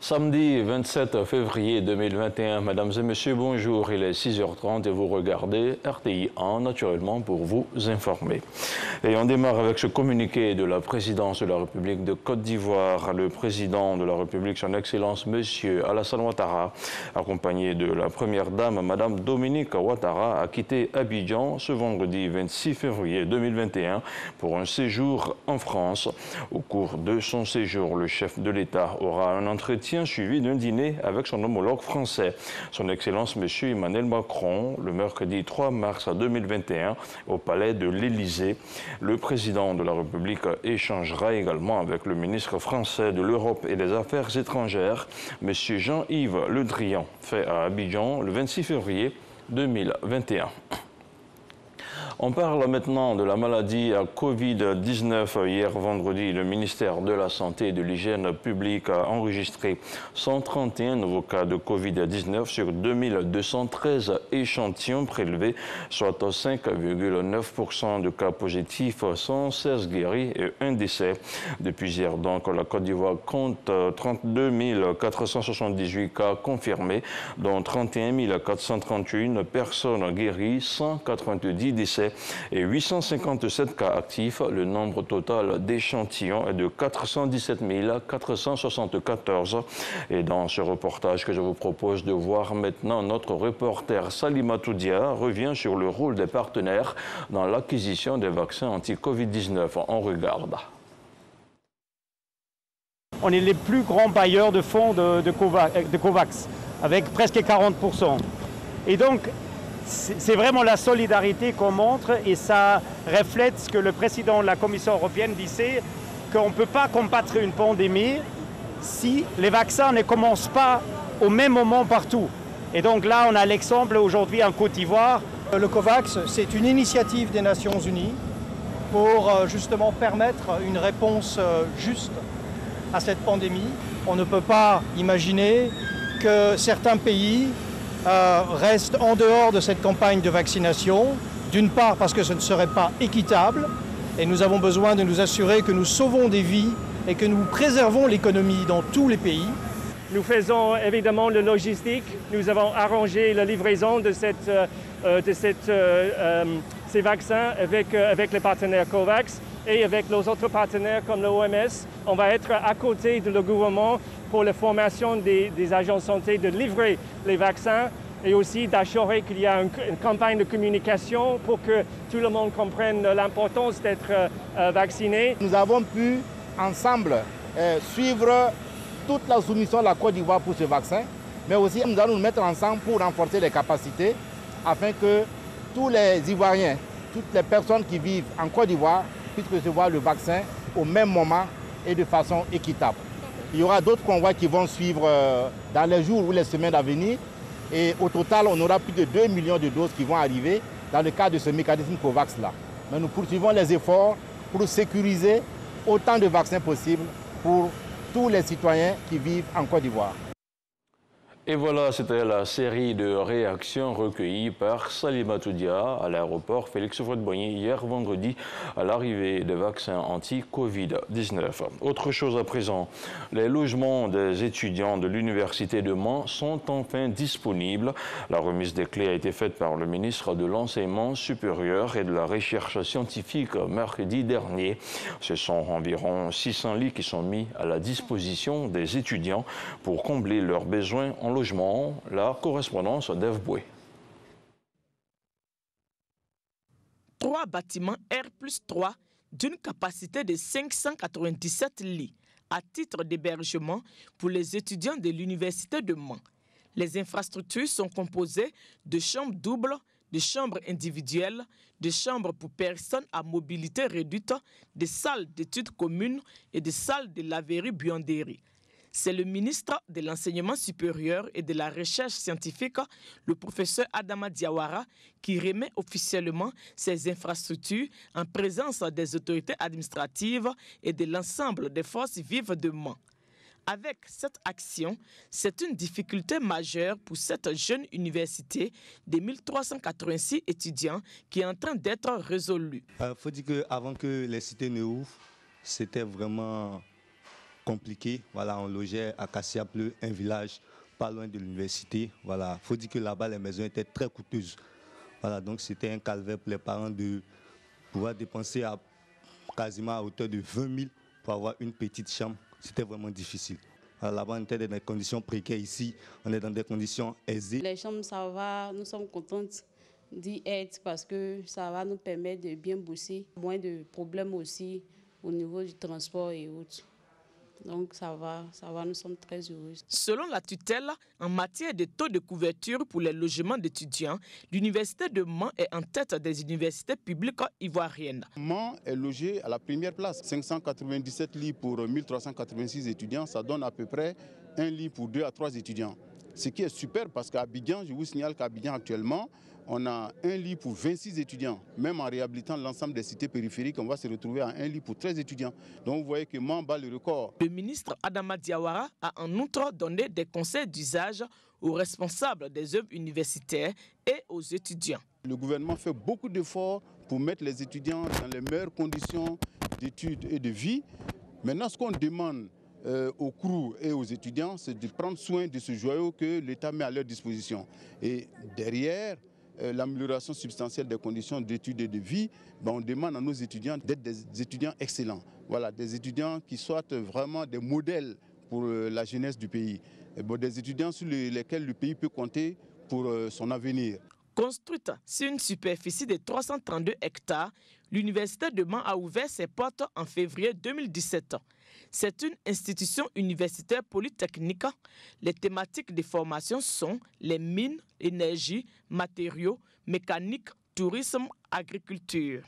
Samedi 27 février 2021, mesdames et messieurs, bonjour, il est 6h30 et vous regardez RTI 1, naturellement, pour vous informer. Et on démarre avec ce communiqué de la présidence de la République de Côte d'Ivoire. Le président de la République, son Excellence, Monsieur Alassane Ouattara, accompagné de la première dame, Madame Dominique Ouattara, a quitté Abidjan ce vendredi 26 février 2021 pour un séjour en France. Au cours de son séjour, le chef de l'État aura un entretien suivi d'un dîner avec son homologue français, son Excellence M. Emmanuel Macron, le mercredi 3 mars 2021 au palais de l'Élysée. Le président de la République échangera également avec le ministre français de l'Europe et des Affaires étrangères, M. Jean-Yves Le Drian, fait à Abidjan le 26 février 2021. On parle maintenant de la maladie à Covid-19. Hier vendredi, le ministère de la Santé et de l'Hygiène publique a enregistré 131 nouveaux cas de Covid-19 sur 2213 échantillons prélevés, soit 5,9% de cas positifs, 116 guéris et un décès. Depuis hier, donc, la Côte d'Ivoire compte 32 478 cas confirmés, dont 31 431 personnes guéries, 190 décès et 857 cas actifs. Le nombre total d'échantillons est de 417 474. Et dans ce reportage que je vous propose de voir maintenant, notre reporter Salimata Dia revient sur le rôle des partenaires dans l'acquisition des vaccins anti-Covid-19. On regarde. On est les plus grands bailleurs de fonds de COVAX, avec presque 40%. Et donc, c'est vraiment la solidarité qu'on montre et ça reflète ce que le président de la Commission européenne disait, qu'on ne peut pas combattre une pandémie si les vaccins ne commencent pas au même moment partout. Et donc là, on a l'exemple aujourd'hui en Côte d'Ivoire. Le COVAX, c'est une initiative des Nations Unies pour justement permettre une réponse juste à cette pandémie. On ne peut pas imaginer que certains pays restent en dehors de cette campagne de vaccination, d'une part parce que ce ne serait pas équitable et nous avons besoin de nous assurer que nous sauvons des vies et que nous préservons l'économie dans tous les pays. Nous faisons évidemment le logistique, nous avons arrangé la livraison de ces vaccins avec les partenaires COVAX et avec nos autres partenaires comme l'OMS. On va être à côté de le gouvernement pour la formation des agents de santé de livrer les vaccins et aussi d'assurer qu'il y a une campagne de communication pour que tout le monde comprenne l'importance d'être vacciné. Nous avons pu ensemble suivre toute la soumission de la Côte d'Ivoire pour ce vaccin, mais aussi nous allons nous mettre ensemble pour renforcer les capacités afin que tous les Ivoiriens, toutes les personnes qui vivent en Côte d'Ivoire puissent recevoir le vaccin au même moment et de façon équitable. Il y aura d'autres convois qui vont suivre dans les jours ou les semaines à venir. Et au total, on aura plus de 2 millions de doses qui vont arriver dans le cadre de ce mécanisme COVAX-là. Mais nous poursuivons les efforts pour sécuriser autant de vaccins possibles pour tous les citoyens qui vivent en Côte d'Ivoire. Et voilà, c'était la série de réactions recueillies par Salimata Dia à l'aéroport Félix Houphouët-Boigny hier vendredi à l'arrivée des vaccins anti-Covid-19. Autre chose à présent, les logements des étudiants de l'Université de Mans sont enfin disponibles. La remise des clés a été faite par le ministre de l'Enseignement supérieur et de la Recherche scientifique mercredi dernier. Ce sont environ 600 lits qui sont mis à la disposition des étudiants pour combler leurs besoins en logement. La correspondance d'Ève Boué. 3 bâtiments R+3 d'une capacité de 597 lits à titre d'hébergement pour les étudiants de l'Université de Mans. Les infrastructures sont composées de chambres doubles, de chambres individuelles, de chambres pour personnes à mobilité réduite, de salles d'études communes et de salles de laverie-buanderie. C'est le ministre de l'Enseignement supérieur et de la Recherche scientifique, le professeur Adama Diawara, qui remet officiellement ces infrastructures en présence des autorités administratives et de l'ensemble des forces vives de Mans. Avec cette action, c'est une difficulté majeure pour cette jeune université de 1386 étudiants qui est en train d'être résolue. Il faut dire qu'avant que les cités ne ouvrent, c'était vraiment compliqué. Voilà, on logeait à Kassia-Pleu, un village pas loin de l'université. Voilà, faut dire que là-bas les maisons étaient très coûteuses. Voilà, donc c'était un calvaire pour les parents de pouvoir dépenser quasiment à hauteur de 20 000 pour avoir une petite chambre. C'était vraiment difficile. Là-bas, on était dans des conditions précaires. Ici, on est dans des conditions aisées. Les chambres, ça va, nous sommes contents d'y être parce que ça va nous permettre de bien bosser. Moins de problèmes aussi au niveau du transport et autres. Donc ça va, nous sommes très heureux. Selon la tutelle, en matière de taux de couverture pour les logements d'étudiants, l'université de Mans est en tête des universités publiques ivoiriennes. Mans est logé à la première place. 597 lits pour 1386 étudiants, ça donne à peu près un lit pour 2 à 3 étudiants. Ce qui est super parce qu'à Abidjan, je vous signale qu'à Abidjan actuellement, on a un lit pour 26 étudiants. Même en réhabilitant l'ensemble des cités périphériques, on va se retrouver à un lit pour 13 étudiants. Donc vous voyez que Mans bat le record. Le ministre Adama Diawara a en outre donné des conseils d'usage aux responsables des œuvres universitaires et aux étudiants. Le gouvernement fait beaucoup d'efforts pour mettre les étudiants dans les meilleures conditions d'études et de vie. Maintenant, ce qu'on demande aux crews et aux étudiants, c'est de prendre soin de ce joyau que l'État met à leur disposition. Et derrière l'amélioration substantielle des conditions d'études et de vie, on demande à nos étudiants d'être des étudiants excellents. Voilà, des étudiants qui soient vraiment des modèles pour la jeunesse du pays. Des étudiants sur lesquels le pays peut compter pour son avenir. Construite sur une superficie de 332 hectares, l'Université de Mans a ouvert ses portes en février 2017. C'est une institution universitaire polytechnique. Les thématiques de formation sont les mines, énergie, matériaux, mécanique, tourisme, agriculture.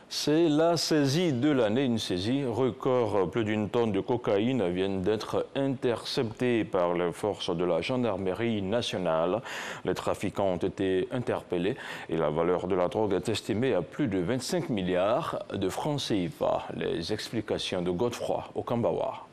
C'est la saisie de l'année, une saisie record. Plus d'une tonne de cocaïne vient d'être interceptée par les forces de la gendarmerie nationale. Les trafiquants ont été interpellés et la valeur de la drogue est estimée à plus de 25 milliards de francs CFA. Les explications de Godefroy Okambawa.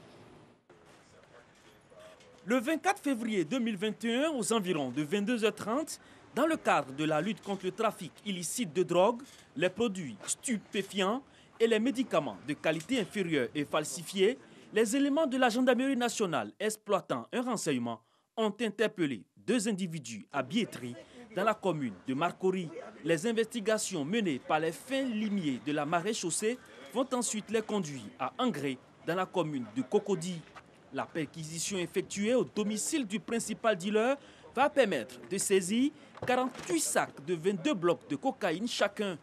Le 24 février 2021, aux environs de 22h30, dans le cadre de la lutte contre le trafic illicite de drogue, les produits stupéfiants et les médicaments de qualité inférieure et falsifiés, les éléments de la gendarmerie nationale exploitant un renseignement ont interpellé 2 individus à Biétry dans la commune de Marcory. Les investigations menées par les fins limiers de la maréchaussée vont ensuite les conduire à Angré dans la commune de Cocody. La perquisition effectuée au domicile du principal dealer va permettre de saisir 48 sacs de 22 blocs de cocaïne chacun.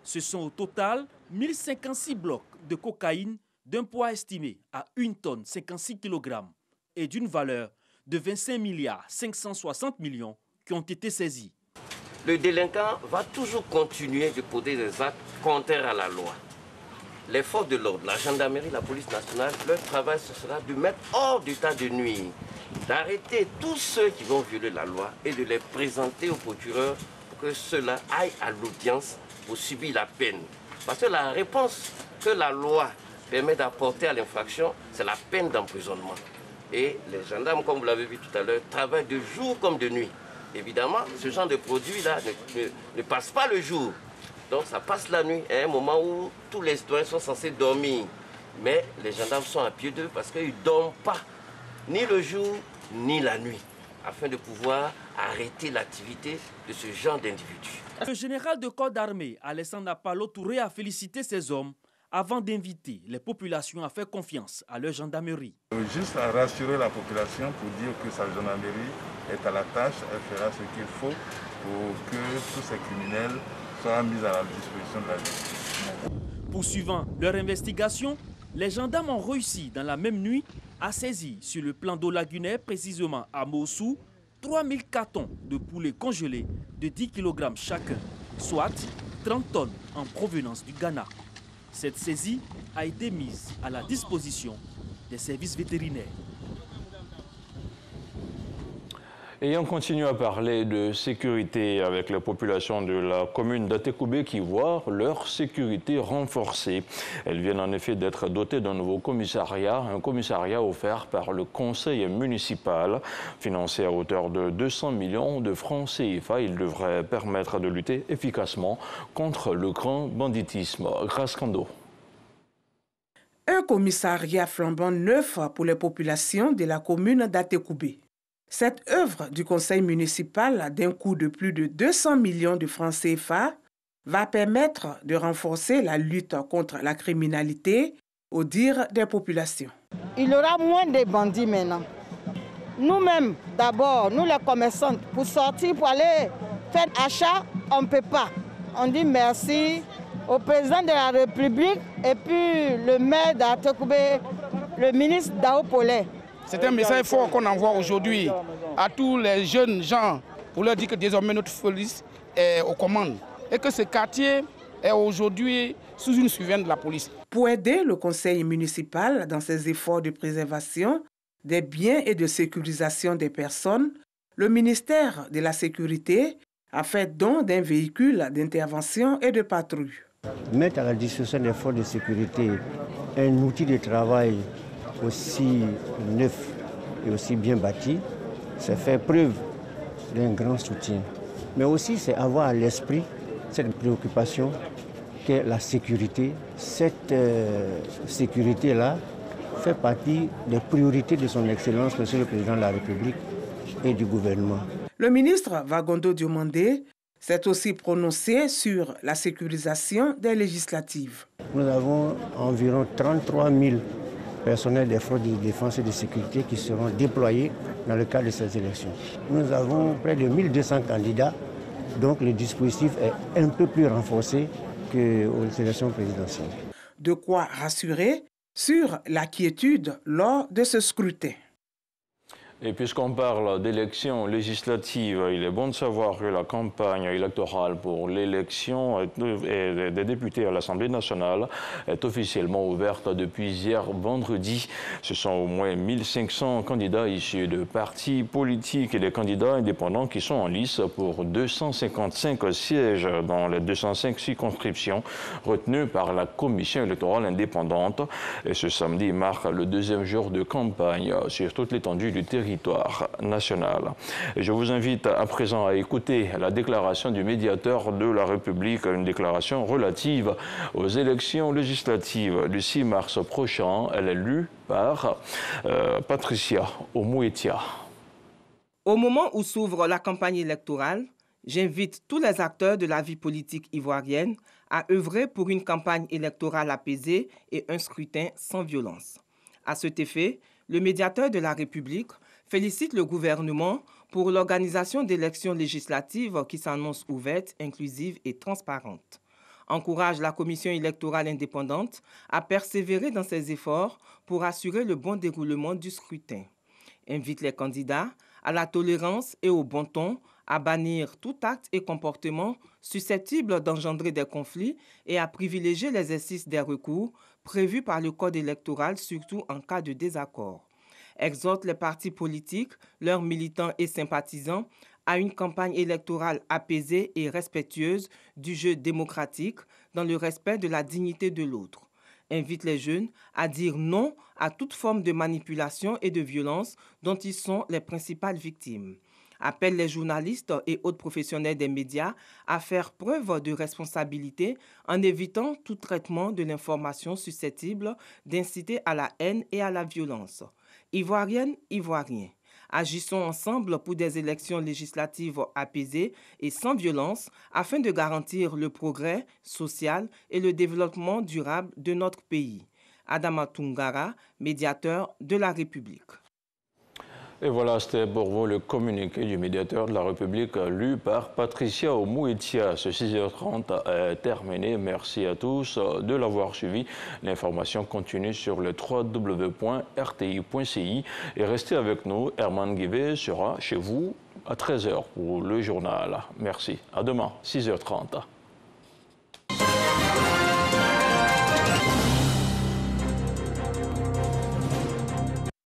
Ce sont au total 1056 blocs de cocaïne d'un poids estimé à 1 tonne 56 kg et d'une valeur de 25 milliards 560 millions qui ont été saisis. Le délinquant va toujours continuer de poser des actes contraires à la loi. Les forces de l'ordre, la gendarmerie, la police nationale, leur travail ce sera de mettre hors d'état de nuire, d'arrêter tous ceux qui vont violer la loi et de les présenter au procureur pour que ceux-là aillent à l'audience pour subir la peine. Parce que la réponse que la loi permet d'apporter à l'infraction, c'est la peine d'emprisonnement. Et les gendarmes, comme vous l'avez vu tout à l'heure, travaillent de jour comme de nuit. Évidemment, ce genre de produit-là ne passe pas le jour. Donc ça passe la nuit, à un moment où tous les citoyens sont censés dormir. Mais les gendarmes sont à pied d'eux parce qu'ils ne dorment pas, ni le jour, ni la nuit, afin de pouvoir arrêter l'activité de ce genre d'individus. Le général de corps d'armée, Alessandra Palo Touré, a félicité ces hommes avant d'inviter les populations à faire confiance à leur gendarmerie. Juste à rassurer la population pour dire que sa gendarmerie est à la tâche, elle fera ce qu'il faut pour que tous ces criminels soient mis à la disposition de la justice. Poursuivant leur investigation, les gendarmes ont réussi dans la même nuit à saisir sur le plan d'eau lagunaire, précisément à Mossou, 3000 cartons de poulets congelés de 10 kg chacun, soit 30 tonnes en provenance du Ghana. Cette saisie a été mise à la disposition des services vétérinaires. Et on continue à parler de sécurité avec les populations de la commune d'Atekoubé qui voient leur sécurité renforcée. Elles viennent en effet d'être dotées d'un nouveau commissariat, un commissariat offert par le conseil municipal, financé à hauteur de 200 millions de francs CFA. Il devrait permettre de lutter efficacement contre le grand banditisme. Grâce Kando. un commissariat flambant neuf pour les populations de la commune d'Atekoubé. Cette œuvre du conseil municipal d'un coût de plus de 200 millions de francs CFA va permettre de renforcer la lutte contre la criminalité au dire des populations. Il y aura moins de bandits maintenant. Nous-mêmes, d'abord, nous les commerçants, pour sortir, pour aller faire achat, on ne peut pas. On dit merci au président de la République et puis le maire d'Atekoubé, le ministre Dao Polé. C'est un message fort qu'on envoie aujourd'hui à tous les jeunes gens pour leur dire que désormais notre police est aux commandes et que ce quartier est aujourd'hui sous une surveillance de la police. Pour aider le conseil municipal dans ses efforts de préservation des biens et de sécurisation des personnes, le ministère de la Sécurité a fait don d'un véhicule d'intervention et de patrouille. Mettre à la disposition des forces de sécurité un outil de travail aussi neuf et aussi bien bâti, c'est faire preuve d'un grand soutien. Mais aussi, c'est avoir à l'esprit cette préoccupation qu'est la sécurité. Cette sécurité-là fait partie des priorités de son Excellence, Monsieur le Président de la République et du gouvernement. Le ministre Vagondo Diomandé s'est aussi prononcé sur la sécurisation des législatives. Nous avons environ 33 000 personnels des forces de défense et de sécurité qui seront déployés dans le cadre de ces élections. Nous avons près de 1200 candidats, donc le dispositif est un peu plus renforcé qu'aux élections présidentielles. De quoi rassurer sur la quiétude lors de ce scrutin. Et puisqu'on parle d'élections législatives, il est bon de savoir que la campagne électorale pour l'élection des députés à l'Assemblée nationale est officiellement ouverte depuis hier vendredi. Ce sont au moins 1500 candidats issus de partis politiques et des candidats indépendants qui sont en lice pour 255 sièges dans les 205 circonscriptions retenues par la Commission électorale indépendante. Et ce samedi marque le deuxième jour de campagne sur toute l'étendue du territoire national. Et je vous invite à présent à écouter la déclaration du médiateur de la République, une déclaration relative aux élections législatives du 6 mars prochain. Elle est lue par Patricia Omouetia. Au moment où s'ouvre la campagne électorale, j'invite tous les acteurs de la vie politique ivoirienne à œuvrer pour une campagne électorale apaisée et un scrutin sans violence. À cet effet, le médiateur de la République félicite le gouvernement pour l'organisation d'élections législatives qui s'annoncent ouvertes, inclusives et transparentes. Encourage la Commission électorale indépendante à persévérer dans ses efforts pour assurer le bon déroulement du scrutin. Invite les candidats à la tolérance et au bon ton, à bannir tout acte et comportement susceptible d'engendrer des conflits et à privilégier l'exercice des recours prévus par le Code électoral, surtout en cas de désaccord. Exhorte les partis politiques, leurs militants et sympathisants à une campagne électorale apaisée et respectueuse du jeu démocratique dans le respect de la dignité de l'autre. Invite les jeunes à dire non à toute forme de manipulation et de violence dont ils sont les principales victimes. Appelle les journalistes et autres professionnels des médias à faire preuve de responsabilité en évitant tout traitement de l'information susceptible d'inciter à la haine et à la violence. Ivoiriennes, Ivoiriens, agissons ensemble pour des élections législatives apaisées et sans violence afin de garantir le progrès social et le développement durable de notre pays. Adama Tungara, médiateur de la République. Et voilà, c'était pour vous le communiqué du médiateur de la République lu par Patricia Omouetia. Ce 6h30 est terminé. Merci à tous de l'avoir suivi. L'information continue sur le www.rti.ci. Et restez avec nous. Herman Guivet sera chez vous à 13h pour le journal. Merci. À demain, 6h30.